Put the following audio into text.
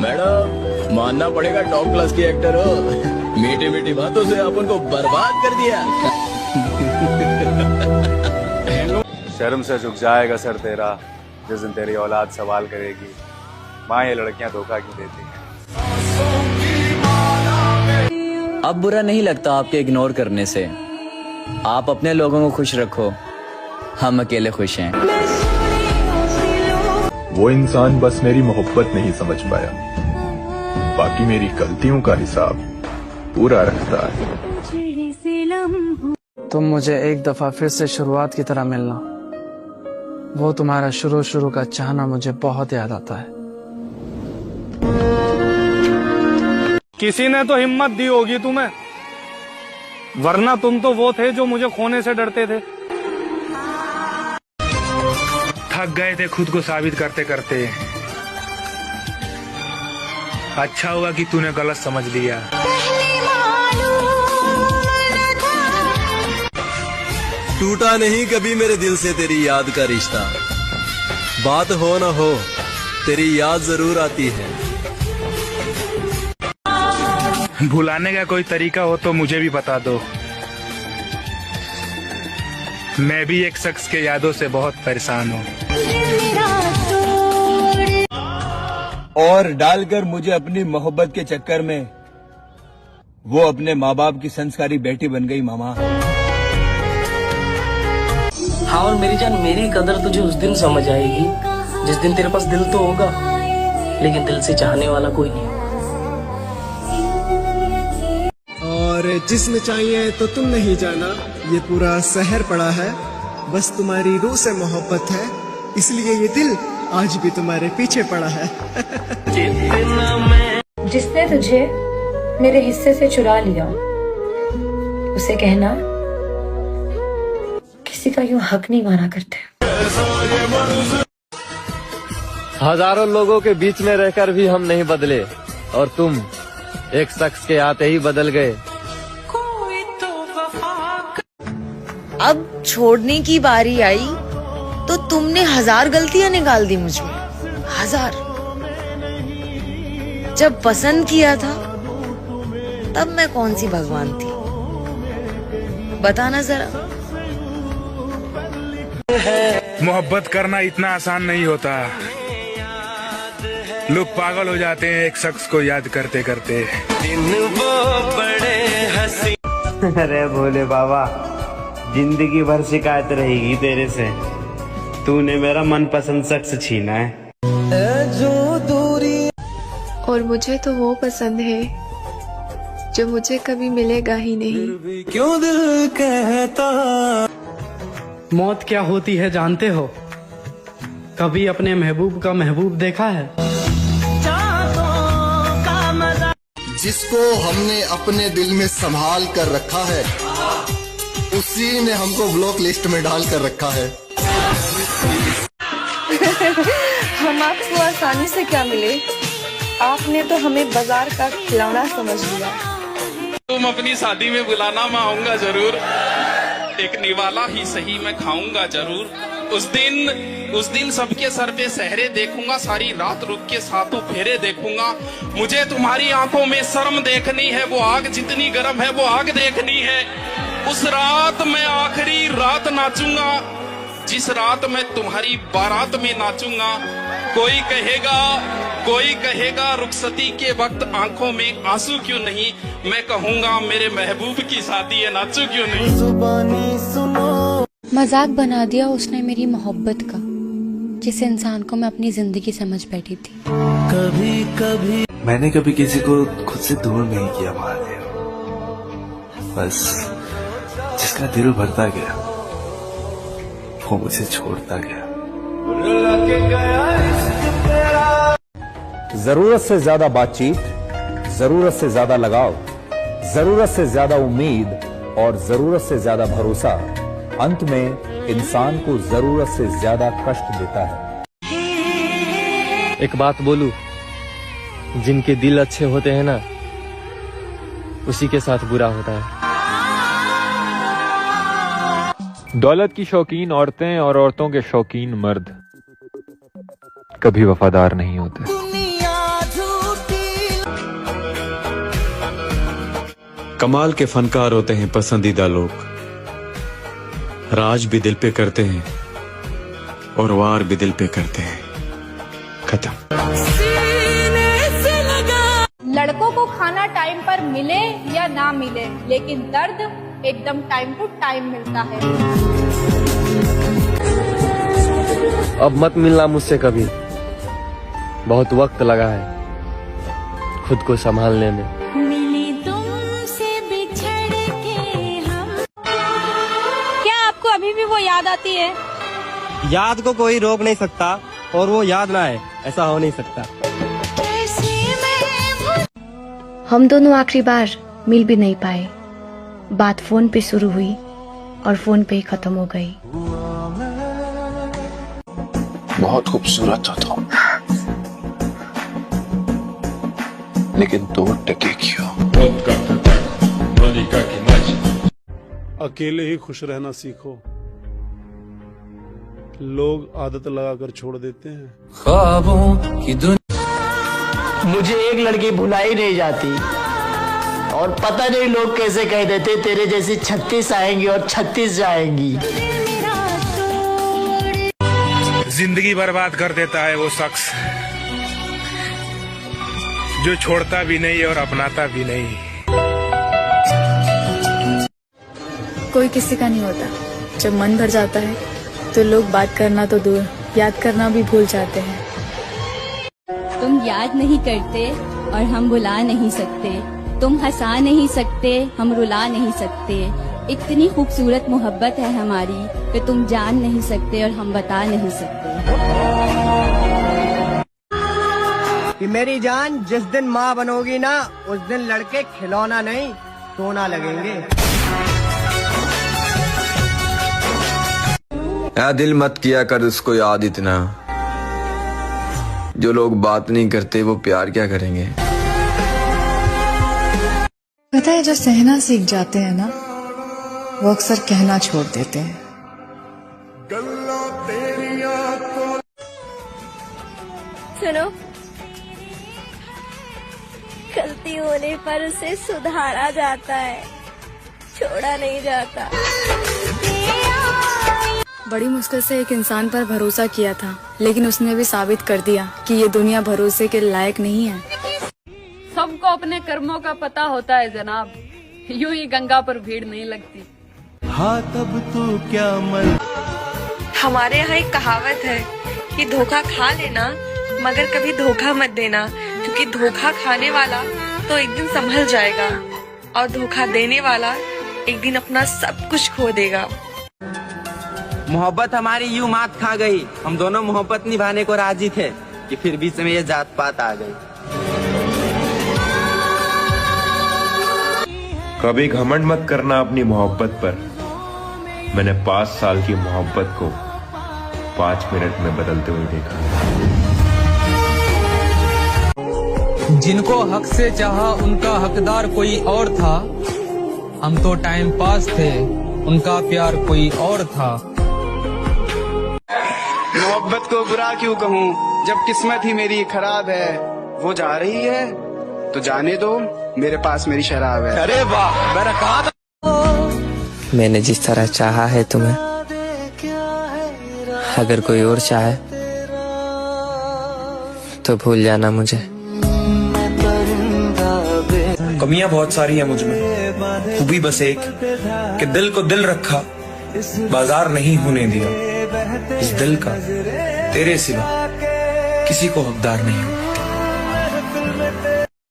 Madam मानना पड़ेगा top class की एक्टर हो। मीठी मीठी बातों से अपन को बर्बाद कर दिया। शर्म से झुक जाएगा सर तेरा जिस दिन तेरी औलाद सवाल करेगी, माँ ये लड़कियां धोखा क्यों देती हैं। अब बुरा नहीं लगता आपके इग्नोर करने से। आप अपने लोगों को खुश रखो, हम अकेले खुश हैं। वो इंसान बस मेरी मोहब्बत नहीं समझ पाया, बाकी मेरी गलतियों का हिसाब पूरा रखता है। तुम मुझे एक दफा फिर से शुरुआत की तरह मिलना, वो तुम्हारा शुरू का चाहना मुझे बहुत याद आता है। किसी ने तो हिम्मत दी होगी तुम्हें, वरना तुम तो वो थे जो मुझे खोने से डरते थे। थक गए थे खुद को साबित करते करते। अच्छा हुआ कि तूने गलत समझ लिया। टूटा नहीं कभी मेरे दिल से तेरी याद का रिश्ता, बात हो ना हो तेरी याद जरूर आती है। भुलाने का कोई तरीका हो तो मुझे भी बता दो। मैं भी एक शख्स के यादों से बहुत परेशान हूँ। और डालकर मुझे अपनी मोहब्बत के चक्कर में वो अपने माँ बाप की संस्कारी बेटी बन गई मामा। हाँ और मेरी जान, मेरी कदर तुझे उस दिन समझ आएगी जिस दिन तेरे पास दिल तो होगा, लेकिन दिल से चाहने वाला कोई नहीं। और जिस्म चाहिए तो तुम नहीं जाना, ये पूरा शहर पड़ा है, बस तुम्हारी रूह से मोहब्बत है, इसलिए ये दिल आज भी तुम्हारे पीछे पड़ा है। जिसने तुझे मेरे हिस्से से चुरा लिया, उसे कहना किसी का यूं हक नहीं माना करते। हजारों लोगों के बीच में रहकर भी हम नहीं बदले, और तुम एक शख्स के आते ही बदल गए। अब छोड़ने की बारी आई तो तुमने 1000 गलतियां निकाल दी मुझ में, 1000। जब पसंद किया था तब मैं कौन सी भगवान थी, बताना जरा। मोहब्बत करना इतना आसान नहीं होता, लोग पागल हो जाते हैं एक शख्स को याद करते करते। अरे भोले बाबा, जिंदगी भर शिकायत रहेगी तेरे से, तूने मेरा मनपसंद शख्स छीना है। और मुझे तो वो पसंद है जो मुझे कभी मिलेगा ही नहीं। क्यों दिल कहता। मौत क्या होती है जानते हो? कभी अपने महबूब का महबूब देखा है? जिसको हमने अपने दिल में संभाल कर रखा है, उसी ने हमको ब्लॉक लिस्ट में डाल कर रखा है। हम आपको आसानी से क्या मिले, आपने तो हमें बाजार का खिलौना समझ लिया। तुम अपनी शादी में बुलाना, मैं आऊंगा जरूर। एक निवाला ही सही मैं खाऊंगा जरूर। उस दिन सबके सर पे सहरे देखूंगा, सारी रात रुक के सातों फेरे देखूंगा। मुझे तुम्हारी आंखों में शर्म देखनी है, वो आग जितनी गर्म है वो आग देखनी है। उस रात मैं आखिरी रात नाचूंगा, जिस रात मैं तुम्हारी बारात में नाचूंगा। कोई कहेगा रुखसती के वक्त आंखों में आंसू क्यों नहीं, मैं कहूंगा मेरे महबूब की शादी है, नाचू क्यों नहीं। मजाक बना दिया उसने मेरी मोहब्बत का, जिस इंसान को मैं अपनी जिंदगी समझ बैठी थी। कभी मैंने कभी किसी को खुद से दूर नहीं किया महादेव, बस जिसका दिल भरता गया वो मुझे छोड़ता गया। जरूरत से ज्यादा बातचीत, जरूरत से ज्यादा लगाव, जरूरत से ज्यादा उम्मीद और जरूरत से ज्यादा भरोसा अंत में इंसान को जरूरत से ज्यादा कष्ट देता है। एक बात बोलूं, जिनके दिल अच्छे होते हैं ना, उसी के साथ बुरा होता है। दौलत की शौकीन औरतें और औरतों के शौकीन मर्द कभी वफादार नहीं होते। कमाल के फनकार होते हैं पसंदीदा लोग, राज भी दिल पे करते हैं और वार भी दिल पे करते हैं। खत्म। लड़कों को खाना टाइम पर मिले या ना मिले, लेकिन दर्द एकदम टाइम टू टाइम मिलता है। अब मत मिलना मुझसे कभी, बहुत वक्त लगा है खुद को संभालने में। मिली तुमसे बिछड़ के हम। क्या आपको अभी भी वो याद आती है? याद को कोई रोक नहीं सकता और वो याद ना आए ऐसा हो नहीं सकता। हम दोनों आखिरी बार मिल भी नहीं पाए। बात फोन पे शुरू हुई और फोन पे ही खत्म हो गई। बहुत खूबसूरत हो तुम, लेकिन दूर टके क्यों? अकेले ही खुश रहना सीखो, लोग आदत लगाकर छोड़ देते हैं। ख्वाबों की दुनिया। मुझे एक लड़की भुलाई नहीं जाती और पता नहीं लोग कैसे कह देते तेरे जैसी 36 आएंगी और 36 जाएंगी। जिंदगी बर्बाद कर देता है वो शख्स जो छोड़ता भी नहीं और अपनाता भी नहीं। कोई किसी का नहीं होता। जब मन भर जाता है तो लोग बात करना तो दूर, याद करना भी भूल जाते हैं। तुम याद नहीं करते और हम भुला नहीं सकते, तुम हंसा नहीं सकते हम रुला नहीं सकते। इतनी खूबसूरत मोहब्बत है हमारी कि तुम जान नहीं सकते और हम बता नहीं सकते। कि मेरी जान जिस दिन माँ बनोगी ना, उस दिन लड़के खिलौना नहीं सोना लगेंगे। दिल मत किया कर उसको याद इतना, जो लोग बात नहीं करते वो प्यार क्या करेंगे। पता है जो सहना सीख जाते हैं ना, वो अक्सर कहना छोड़ देते हैं। सुनो, गलती होने पर उसे सुधारा जाता है, छोड़ा नहीं जाता। बड़ी मुश्किल से एक इंसान पर भरोसा किया था, लेकिन उसने भी साबित कर दिया कि ये दुनिया भरोसे के लायक नहीं है। सबको अपने कर्मों का पता होता है जनाब, यूं ही गंगा पर भीड़ नहीं लगती। हाँ तब तो क्या मन। हमारे यहाँ एक कहावत है कि धोखा खा लेना मगर कभी धोखा मत देना, क्योंकि धोखा खाने वाला तो एक दिन संभल जाएगा और धोखा देने वाला एक दिन अपना सब कुछ खो देगा। मोहब्बत हमारी यूं मात खा गई, हम दोनों मोहब्बत निभाने को राजी थे कि फिर बीच में ये जात पात आ गई। कभी घमंड मत करना अपनी मोहब्बत पर। मैंने 5 साल की मोहब्बत को 5 मिनट में बदलते हुए देखा। जिनको हक से चाहा उनका हकदार कोई और था, हम तो टाइम पास थे, उनका प्यार कोई और था। मोहब्बत को बुरा क्यों कहूँ, जब किस्मत ही मेरी खराब है। वो जा रही है तो जाने दो, मेरे पास मेरी शराब है। अरे वाह, मेरा कहा था। मैंने जिस तरह चाहा है तुम्हें, अगर कोई और चाहे तो भूल जाना मुझे। कमियां बहुत सारी है मुझ में, खूबी बस एक कि दिल को दिल रखा, बाजार नहीं होने दिया। इस दिल का तेरे सिवा किसी को हकदार नहीं हूँ।